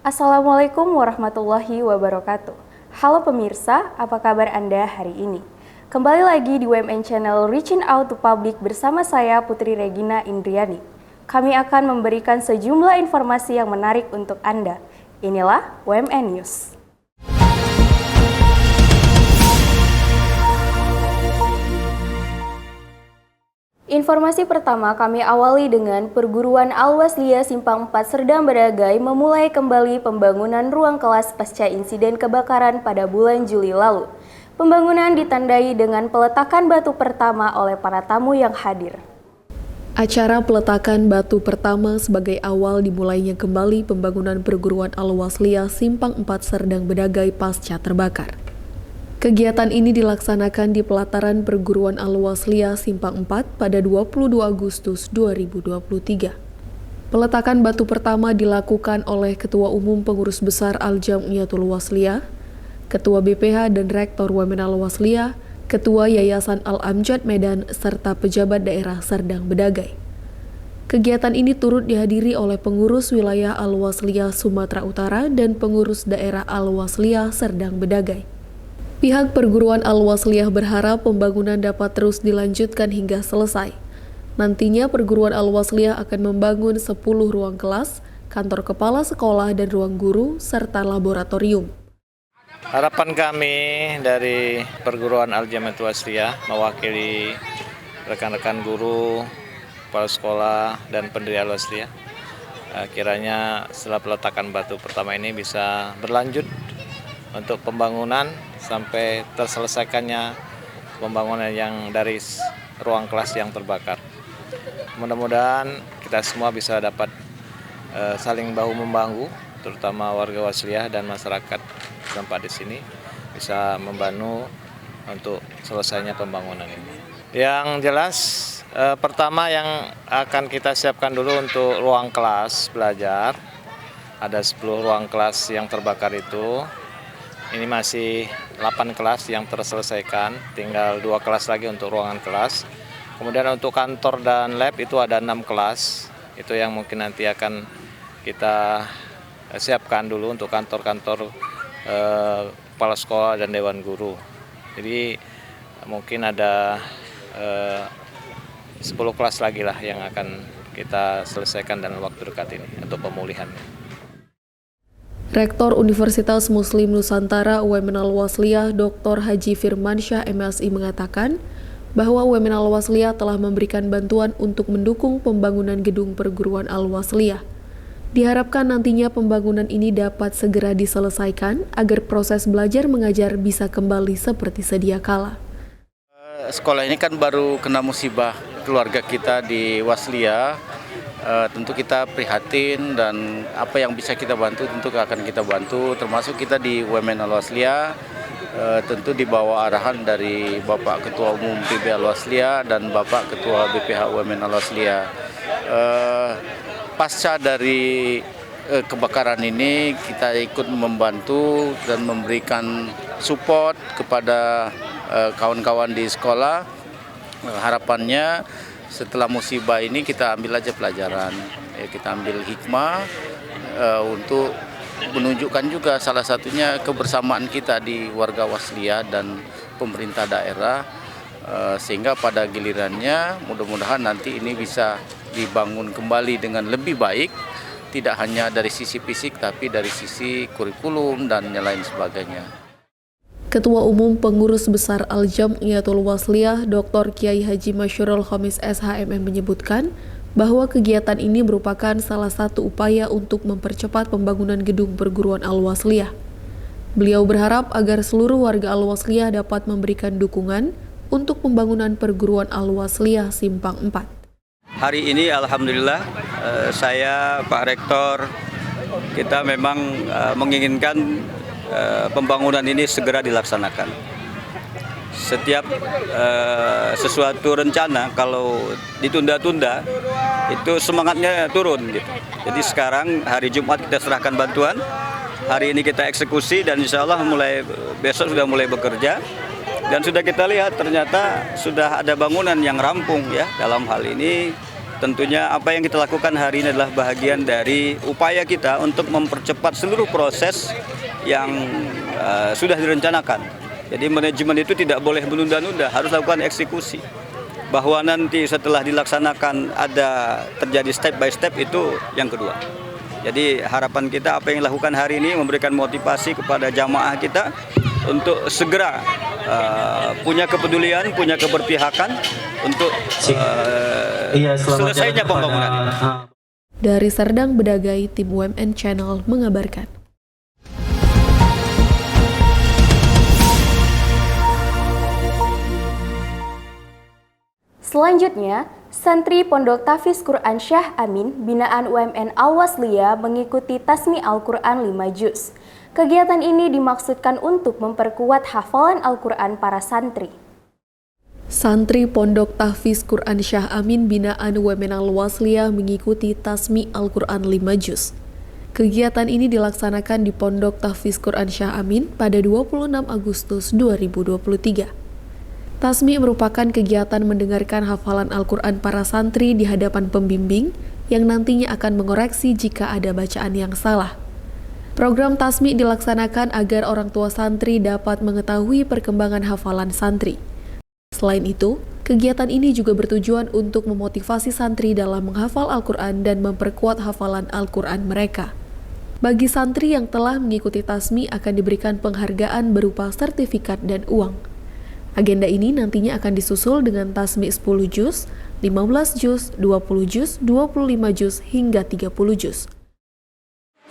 Assalamualaikum warahmatullahi wabarakatuh. Halo pemirsa, apa kabar Anda hari ini? Kembali lagi di WMN Channel Reaching Out to Public bersama saya Putri Regina Indriani. Kami akan memberikan sejumlah informasi yang menarik untuk Anda. Inilah WMN News. Informasi pertama kami awali dengan Perguruan Al-Wasliyah Simpang 4 Serdang Bedagai memulai kembali pembangunan ruang kelas pasca insiden kebakaran pada bulan Juli lalu. Pembangunan ditandai dengan peletakan batu pertama oleh para tamu yang hadir. Acara peletakan batu pertama sebagai awal dimulainya kembali pembangunan Perguruan Al-Wasliyah Simpang 4 Serdang Bedagai pasca terbakar. Kegiatan ini dilaksanakan di pelataran Perguruan Al-Wasliyah Simpang 4 pada 22 Agustus 2023. Peletakan batu pertama dilakukan oleh Ketua Umum Pengurus Besar Al-Jam'iyatul Wasliyah, Ketua BPH dan Rektor Wamen Al-Wasliyah, Ketua Yayasan Al-Amjad Medan, serta pejabat daerah Serdang Bedagai. Kegiatan ini turut dihadiri oleh pengurus wilayah Al-Wasliyah Sumatera Utara dan pengurus daerah Al-Wasliyah Serdang Bedagai. Pihak Perguruan Al-Wasliyah berharap pembangunan dapat terus dilanjutkan hingga selesai. Nantinya Perguruan Al-Wasliyah akan membangun 10 ruang kelas, kantor kepala sekolah dan ruang guru, serta laboratorium. Harapan kami dari Perguruan Al-Jam'iyatul Wasliyah mewakili rekan-rekan guru, kepala sekolah, dan pendiri Al-Wasliyah, kiranya setelah peletakan batu pertama ini bisa berlanjut untuk pembangunan sampai terselesaikannya pembangunan yang dari ruang kelas yang terbakar. Mudah-mudahan kita semua bisa dapat saling bahu-membahu, terutama warga Wasliyah dan masyarakat tempat di sini bisa membantu untuk selesainya pembangunan ini. Yang jelas pertama yang akan kita siapkan dulu untuk ruang kelas belajar. Ada 10 ruang kelas yang terbakar itu. Ini masih 8 kelas yang terselesaikan, tinggal 2 kelas lagi untuk ruangan kelas. Kemudian untuk kantor dan lab itu ada 6 kelas, itu yang mungkin nanti akan kita siapkan dulu untuk kantor-kantor kepala sekolah dan dewan guru. Jadi mungkin ada 10 kelas lagi lah yang akan kita selesaikan dalam waktu dekat ini untuk pemulihan. Rektor Universitas Muslim Nusantara Wamen Al-Wasliyah Dr. Haji Firmansyah MSI mengatakan bahwa Wamen Al-Wasliyah telah memberikan bantuan untuk mendukung pembangunan gedung Perguruan Al-Wasliyah. Diharapkan nantinya pembangunan ini dapat segera diselesaikan agar proses belajar mengajar bisa kembali seperti sedia kala. Sekolah ini kan baru kena musibah keluarga kita di Wasliyah. Tentu kita prihatin dan apa yang bisa kita bantu tentu akan kita bantu, termasuk kita di Wamen Al-Wasliyah tentu di bawah arahan dari Bapak Ketua Umum PB Al-Wasliyah dan Bapak Ketua BPH Wamen Al-Wasliyah. Pasca dari kebakaran ini kita ikut membantu dan memberikan support kepada kawan-kawan di sekolah. Harapannya setelah musibah ini kita ambil aja pelajaran, kita ambil hikmah untuk menunjukkan juga salah satunya kebersamaan kita di warga Wasliyah dan pemerintah daerah, sehingga pada gilirannya mudah-mudahan nanti ini bisa dibangun kembali dengan lebih baik, tidak hanya dari sisi fisik tapi dari sisi kurikulum dan lain sebagainya. Ketua Umum Pengurus Besar Al-Jam'iyatul Wasliyah Dr. Kiai Haji Masyurul Khamis SHMM menyebutkan bahwa kegiatan ini merupakan salah satu upaya untuk mempercepat pembangunan gedung Perguruan Al-Wasliyah. Beliau berharap agar seluruh warga Al-Wasliyah dapat memberikan dukungan untuk pembangunan Perguruan Al-Wasliyah Simpang 4. Hari ini alhamdulillah saya, Pak Rektor, kita memang menginginkan pembangunan ini segera dilaksanakan. Setiap sesuatu rencana kalau ditunda-tunda itu semangatnya turun gitu. Jadi sekarang hari Jumat kita serahkan bantuan, hari ini kita eksekusi dan insya Allah mulai besok sudah mulai bekerja. Dan sudah kita lihat ternyata sudah ada bangunan yang rampung ya. Dalam hal ini tentunya apa yang kita lakukan hari ini adalah bahagian dari upaya kita untuk mempercepat seluruh proses yang sudah direncanakan. Jadi manajemen itu tidak boleh menunda-nunda, harus lakukan eksekusi. Bahwa nanti setelah dilaksanakan ada terjadi step by step itu yang kedua. Jadi harapan kita apa yang dilakukan hari ini memberikan motivasi kepada jamaah kita untuk segera punya kepedulian, punya keberpihakan untuk selesainya pembangunan ini. Dari Serdang Bedagai, tim UMN Channel mengabarkan. Selanjutnya, santri Pondok Tahfiz Quran Syah Amin binaan UMN Al-Wasliyah mengikuti Tasmi Al-Quran 5 juz. Kegiatan ini dimaksudkan untuk memperkuat hafalan Al-Quran para santri. Santri Pondok Tahfiz Quran Syah Amin binaan UMN Al-Wasliyah mengikuti Tasmi Al-Quran 5 juz. Kegiatan ini dilaksanakan di Pondok Tahfiz Quran Syah Amin pada 26 Agustus 2023. Tasmi merupakan kegiatan mendengarkan hafalan Al-Quran para santri di hadapan pembimbing yang nantinya akan mengoreksi jika ada bacaan yang salah. Program Tasmi dilaksanakan agar orang tua santri dapat mengetahui perkembangan hafalan santri. Selain itu, kegiatan ini juga bertujuan untuk memotivasi santri dalam menghafal Al-Quran dan memperkuat hafalan Al-Quran mereka. Bagi santri yang telah mengikuti Tasmi akan diberikan penghargaan berupa sertifikat dan uang. Agenda ini nantinya akan disusul dengan Tasmi 10 juz, 15 juz, 20 juz, 25 juz, hingga 30 juz.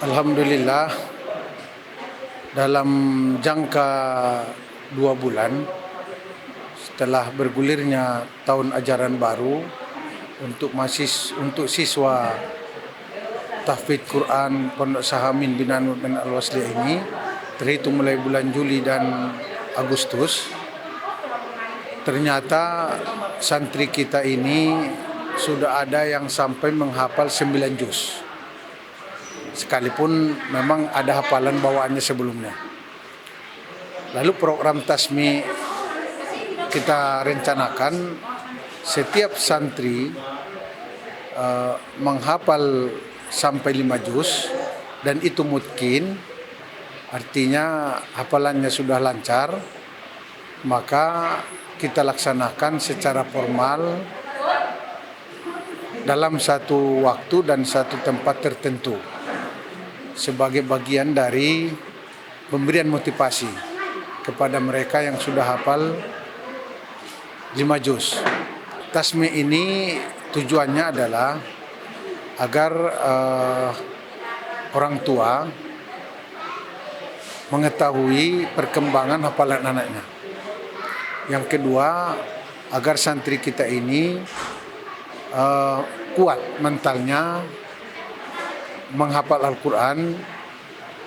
Alhamdulillah, dalam jangka 2 bulan setelah bergulirnya tahun ajaran baru untuk siswa Tahfidz Quran Pondok Syah Amin binaan UMN Al-Wasliyah ini terhitung mulai bulan Juli dan Agustus, ternyata santri kita ini sudah ada yang sampai menghafal 9 juz. Sekalipun memang ada hafalan bawaannya sebelumnya. Lalu program Tasmi kita rencanakan setiap santri menghafal sampai 5 juz dan itu mungkin artinya hafalannya sudah lancar, maka kita laksanakan secara formal dalam satu waktu dan satu tempat tertentu sebagai bagian dari pemberian motivasi kepada mereka yang sudah hafal 5 juz. Tasmi ini tujuannya adalah agar orang tua mengetahui perkembangan hafalan anaknya. Yang kedua, agar santri kita ini kuat mentalnya menghafal Al-Quran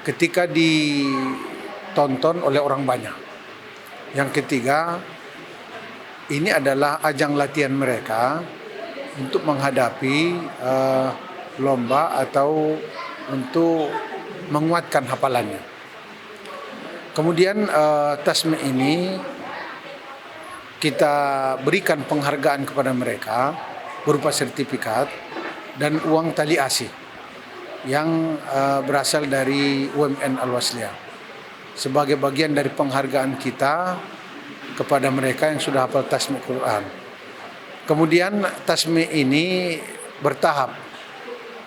ketika ditonton oleh orang banyak. Yang ketiga, ini adalah ajang latihan mereka untuk menghadapi lomba atau untuk menguatkan hafalannya. Kemudian Tasmi ini kita berikan penghargaan kepada mereka berupa sertifikat dan uang tali asih yang berasal dari UMN Al-Wasliyah sebagai bagian dari penghargaan kita kepada mereka yang sudah hafal Tasmi Quran. Kemudian Tasmi ini bertahap.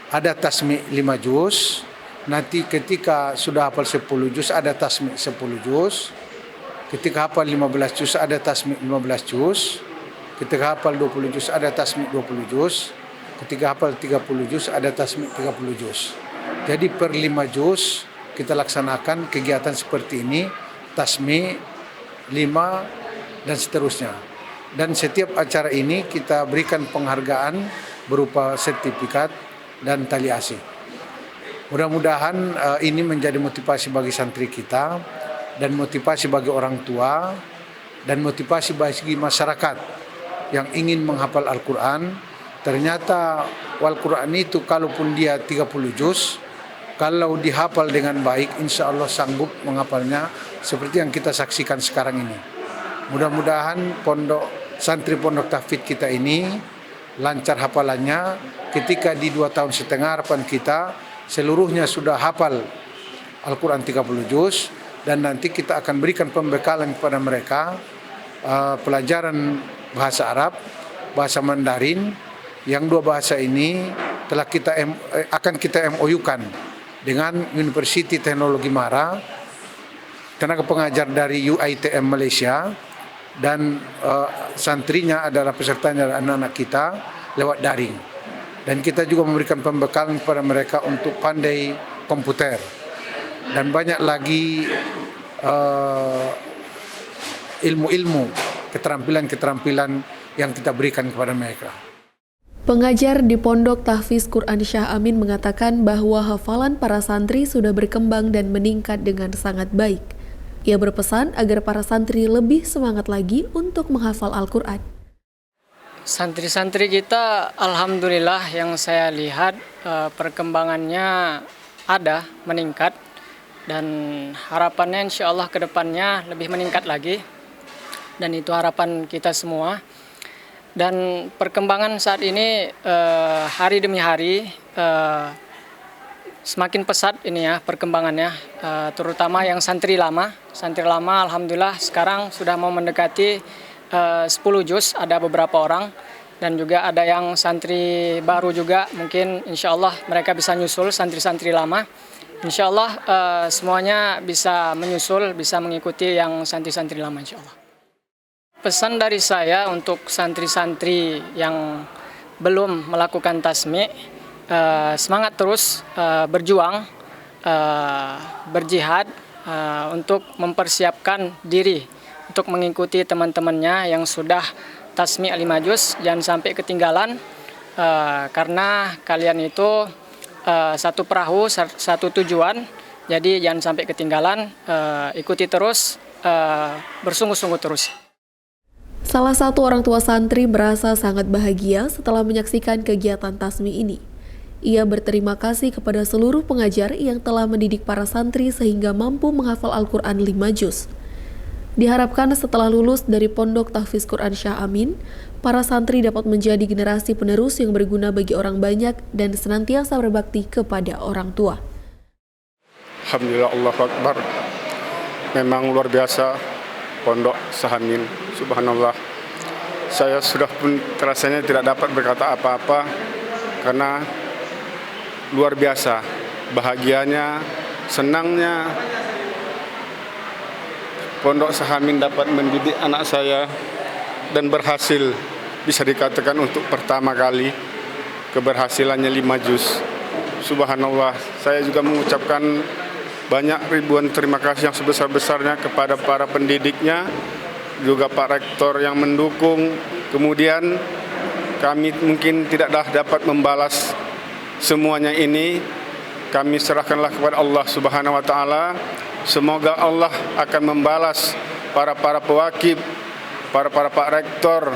Ada Tasmi 5 juz, nanti ketika sudah hafal 10 juz ada Tasmi 10 juz. Ketika hafal 15 juz ada Tasmi 15 juz. Ketika hafal 20 juz ada Tasmi 20 juz. Ketika hafal 30 juz ada Tasmi 30 juz. Jadi per 5 juz kita laksanakan kegiatan seperti ini, Tasmi 5 dan seterusnya. Dan setiap acara ini kita berikan penghargaan berupa sertifikat dan tali asih. Mudah-mudahan ini menjadi motivasi bagi santri kita dan motivasi bagi orang tua dan motivasi bagi masyarakat yang ingin menghafal Al-Quran. Ternyata Al-Quran itu kalaupun dia 30 juz, kalau dihafal dengan baik insya Allah sanggup menghafalnya seperti yang kita saksikan sekarang ini. Mudah-mudahan santri Pondok Tahfidz kita ini lancar hafalannya. Ketika di 2 tahun setengah harapan kita seluruhnya sudah hafal Al-Quran 30 juz, dan nanti kita akan berikan pembekalan kepada mereka pelajaran bahasa Arab, bahasa Mandarin, yang 2 bahasa ini telah akan kita MOU-kan dengan Universiti Teknologi Mara, tenaga pengajar dari UiTM Malaysia, dan santrinya adalah pesertanya adalah anak-anak kita lewat daring. Dan kita juga memberikan pembekalan kepada mereka untuk pandai komputer dan banyak lagi ilmu-ilmu, keterampilan-keterampilan yang kita berikan kepada mereka. Pengajar di Pondok Tahfiz Quran Syah Amin mengatakan bahwa hafalan para santri sudah berkembang dan meningkat dengan sangat baik. Ia berpesan agar para santri lebih semangat lagi untuk menghafal Al-Quran. Santri-santri kita alhamdulillah yang saya lihat perkembangannya ada, meningkat, dan harapannya insya Allah ke depannya lebih meningkat lagi, dan itu harapan kita semua. Dan perkembangan saat ini hari demi hari semakin pesat ini ya perkembangannya, terutama yang santri lama. Santri lama alhamdulillah sekarang sudah mau mendekati 10 juz, ada beberapa orang, dan juga ada yang santri baru juga, mungkin insya Allah mereka bisa nyusul santri-santri lama. Insya Allah semuanya bisa menyusul, bisa mengikuti yang santri-santri lama insya Allah. Pesan dari saya untuk santri-santri yang belum melakukan tasmi', semangat terus berjuang, berjihad untuk mempersiapkan diri untuk mengikuti teman-temannya yang sudah tasmi' 5 juz. Jangan sampai ketinggalan, karena kalian itu satu perahu, satu tujuan. Jadi jangan sampai ketinggalan, ikuti terus, bersungguh-sungguh terus. Salah satu orang tua santri merasa sangat bahagia setelah menyaksikan kegiatan tasmi' ini. Ia berterima kasih kepada seluruh pengajar yang telah mendidik para santri sehingga mampu menghafal Al-Quran 5 juz. Diharapkan setelah lulus dari Pondok Tahfiz Quran Syah Amin, para santri dapat menjadi generasi penerus yang berguna bagi orang banyak dan senantiasa berbakti kepada orang tua. Alhamdulillah, Allahu Akbar. Memang luar biasa Pondok Syah Amin. Subhanallah. Saya sudah pun rasanya tidak dapat berkata apa-apa karena luar biasa bahagianya, senangnya Pondok Syah Amin dapat mendidik anak saya dan berhasil, bisa dikatakan untuk pertama kali keberhasilannya 5 juz. Subhanallah, saya juga mengucapkan banyak ribuan terima kasih yang sebesar-besarnya kepada para pendidiknya, juga Pak Rektor yang mendukung. Kemudian kami mungkin tidak dapat membalas semuanya ini, kami serahkanlah kepada Allah Subhanahu wa taala. Semoga Allah akan membalas para pewakil, para Pak Rektor,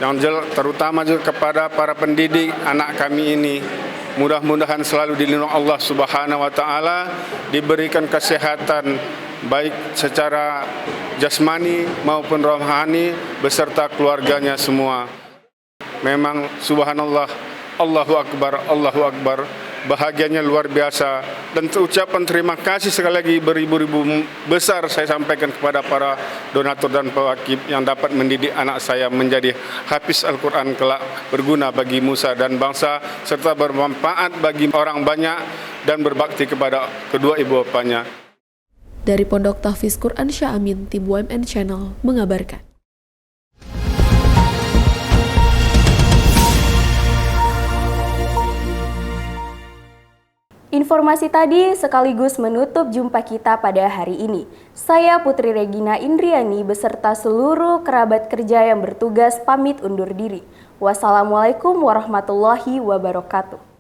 yang terutama juga kepada para pendidik anak kami ini. Mudah-mudahan selalu dilindungi Allah Subhanahu wa taala, diberikan kesehatan baik secara jasmani maupun rohani beserta keluarganya semua. Memang subhanallah, Allahu Akbar, Allahu Akbar. Bahagianya luar biasa, dan ucapan terima kasih sekali lagi beribu-ribu besar saya sampaikan kepada para donatur dan pewakil yang dapat mendidik anak saya menjadi hafiz Al-Quran kelak, berguna bagi Musa dan bangsa serta bermanfaat bagi orang banyak dan berbakti kepada kedua ibu bapanya. Dari Pondok Tahfiz Quran Syah Amin, tim WMN Channel mengabarkan. Informasi tadi sekaligus menutup jumpa kita pada hari ini. Saya Putri Regina Indriani beserta seluruh kerabat kerja yang bertugas pamit undur diri. Wassalamualaikum warahmatullahi wabarakatuh.